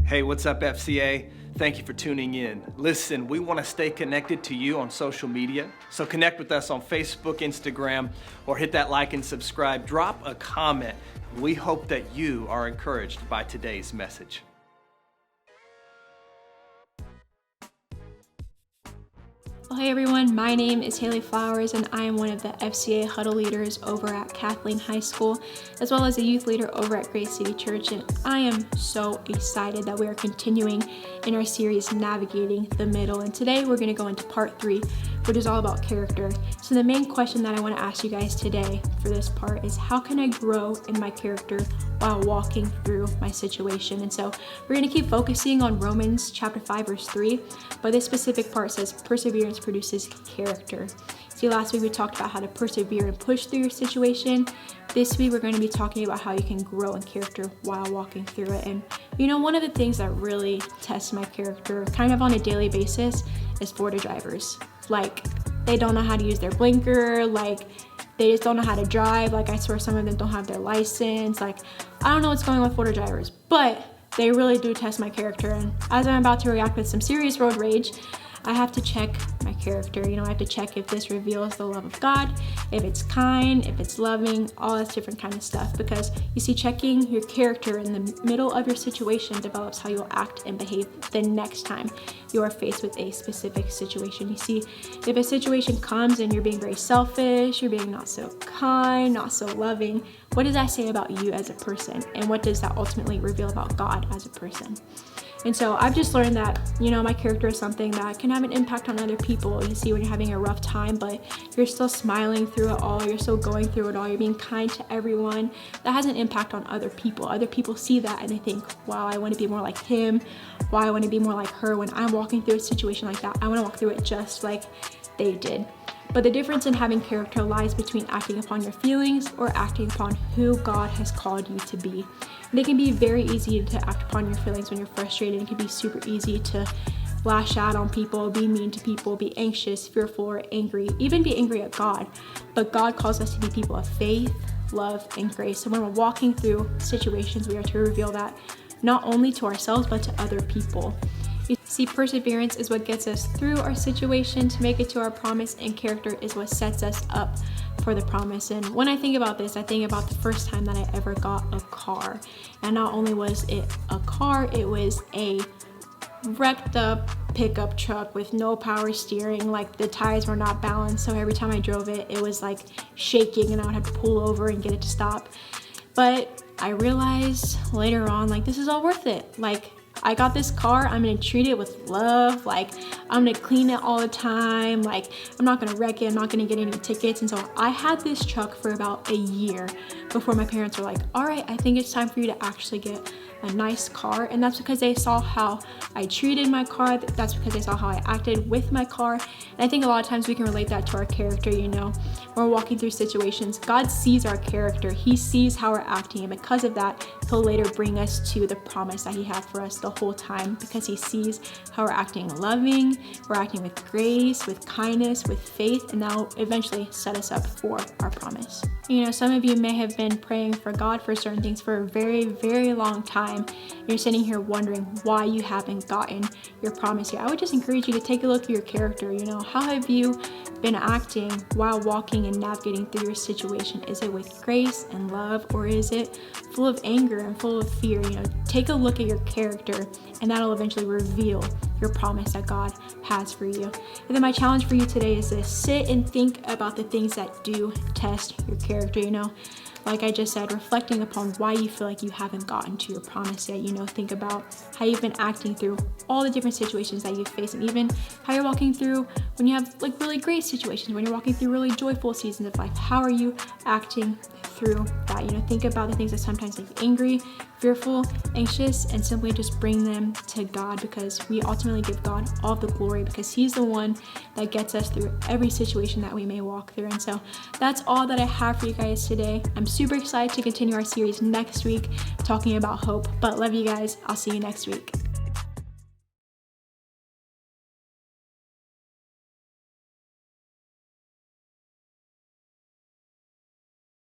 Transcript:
Hey, what's up, FCA? Thank you for tuning in. Listen, we want to stay connected to you on social media, so connect with us on Facebook, Instagram, or hit that like and subscribe. Drop a comment. We hope that you are encouraged by today's message. Well, hey everyone, my name is Haley Flowers and I am one of the FCA Huddle leaders over at Kathleen High School, as well as a youth leader over at Grace City Church, and I am so excited that we are continuing in our series Navigating the Middle, and today we're going to go into part 3, which is all about character. So the main question that I want to ask you guys today for this part is, how can I grow in my character while walking through my situation? And so we're going to keep focusing on Romans chapter 5 verse 3, but this specific part says perseverance produces character. See, last week we talked about how to persevere and push through your situation. This week we're going to be talking about how you can grow in character while walking through it. And you know, one of the things that really tests my character kind of on a daily basis is Florida drivers. Like, they don't know how to use their blinker, like they just don't know how to drive. Like, I swear some of them don't have their license. Like, I don't know what's going on with Florida drivers, but they really do test my character. And as I'm about to react with some serious road rage, I have to check my character. You know, I have to check if this reveals the love of God, if it's kind, if it's loving, all this different kind of stuff. Because you see, checking your character in the middle of your situation develops how you'll act and behave the next time you are faced with a specific situation. You see, if a situation comes and you're being very selfish, you're being not so kind, not so loving, what does that say about you as a person? And what does that ultimately reveal about God as a person? And so I've just learned that, you know, my character is something that can have an impact on other people. You see, when you're having a rough time, but you're still smiling through it all, you're still going through it all, you're being kind to everyone, that has an impact on other people. Other people see that and they think, wow, I want to be more like him. Wow, I want to be more like her. When I'm walking through a situation like that, I want to walk through it just like they did. But the difference in having character lies between acting upon your feelings or acting upon who God has called you to be. And it can be very easy to act upon your feelings when you're frustrated. It can be super easy to lash out on people, be mean to people, be anxious, fearful, or angry, even be angry at God. But God calls us to be people of faith, love, and grace. So when we're walking through situations, we are to reveal that not only to ourselves, but to other people. You see, perseverance is what gets us through our situation to make it to our promise, and character is what sets us up for the promise. And when I think about this, I think about the first time that I ever got a car. And not only was it a car, it was a wrecked up pickup truck with no power steering. Like, the tires were not balanced, so every time I drove it, it was like shaking and I would have to pull over and get it to stop. But I realized later on, like, this is all worth it. Like, I got this car, I'm gonna treat it with love, like I'm gonna clean it all the time, like I'm not gonna wreck it, I'm not gonna get any tickets. And so I had this truck for about a year before my parents were like, all right, I think it's time for you to actually get a nice car. And that's because they saw how I treated my car. That's because they saw how I acted with my car. And I think a lot of times we can relate that to our character. You know, when we're walking through situations, God sees our character. He sees how we're acting, and because of that, he'll later bring us to the promise that he had for us the whole time, because he sees how we're acting loving, we're acting with grace, with kindness, with faith, and that'll eventually set us up for our promise. You know, some of you may have been praying for God for certain things for a very, very long time. You're sitting here wondering why you haven't gotten your promise yet. I would just encourage you to take a look at your character. You know, how have you been acting while walking and navigating through your situation? Is it with grace and love, or is it full of anger and full of fear? You know, take a look at your character, and that'll eventually reveal your promise that God has for you. And then my challenge for you today is to sit and think about the things that do test your character. You know, like I just said, reflecting upon why you feel like you haven't gotten to your promise yet. You know, think about how you've been acting through all the different situations that you face, and even how you're walking through when you have like really great situations, when you're walking through really joyful seasons of life. How are you acting through that? You know, think about the things that sometimes make you angry, fearful, anxious, and simply just bring them to God, because we ultimately give God all the glory, because he's the one that gets us through every situation that we may walk through. And so that's all that I have for you guys today. I'm super excited to continue our series next week talking about hope, but love you guys. I'll see you next week.